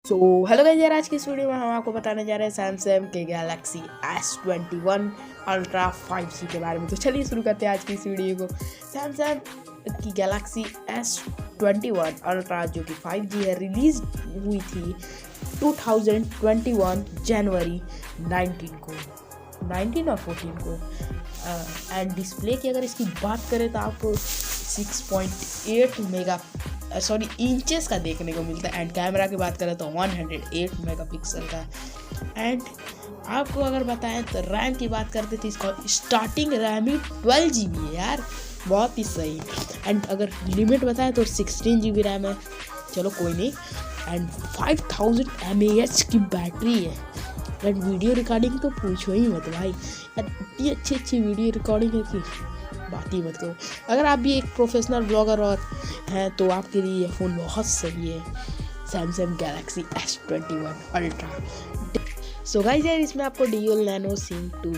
So hello guys यार, आज की इस वीडियो में हम आपको बताने जा रहे हैं सैमसंग के गैलेक्सी S21 अल्ट्रा 5G के बारे में। तो चलिए शुरू करते हैं आज की इस वीडियो को। सैमसंग की गैलेक्सी S21 अल्ट्रा जो कि 5G है, रिलीज हुई थी 2021 जनवरी 19 को, 19 और 14 को। एंड डिस्प्ले की अगर इसकी बात करें तो आपको 6.8 इंचेस का देखने को मिलता है। एंड कैमरा की बात करें तो 108 मेगापिक्सल का। एंड आपको अगर बताएं तो रैम की बात करते थे, इसका स्टार्टिंग रैम ही 12 GB है यार, बहुत ही सही। एंड अगर लिमिट बताएं तो 16 GB रैम है, चलो कोई नहीं। एंड 5000 mAh की बैटरी है। एंड वीडियो रिकॉर्डिंग तो पूछो ही मत भाई यार, इतनी अच्छी वीडियो रिकॉर्डिंग है कि बात ही मत करो। अगर आप भी एक प्रोफेशनल ब्लॉगर और हैं तो आपके लिए ये फ़ोन बहुत सही है, Samsung Galaxy S21 ultra. So guys यार, इसमें आपको डुअल नैनो सिम 2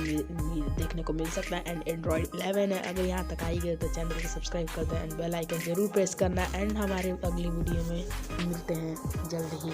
देखने को मिल सकता है। एंड एंड्रॉयड 11 है। अगर यहाँ तक आई गए तो चैनल को सब्सक्राइब कर दें एंड बेल आइकन जरूर प्रेस करना। एंड हमारे अगली वीडियो में मिलते हैं जल्द ही।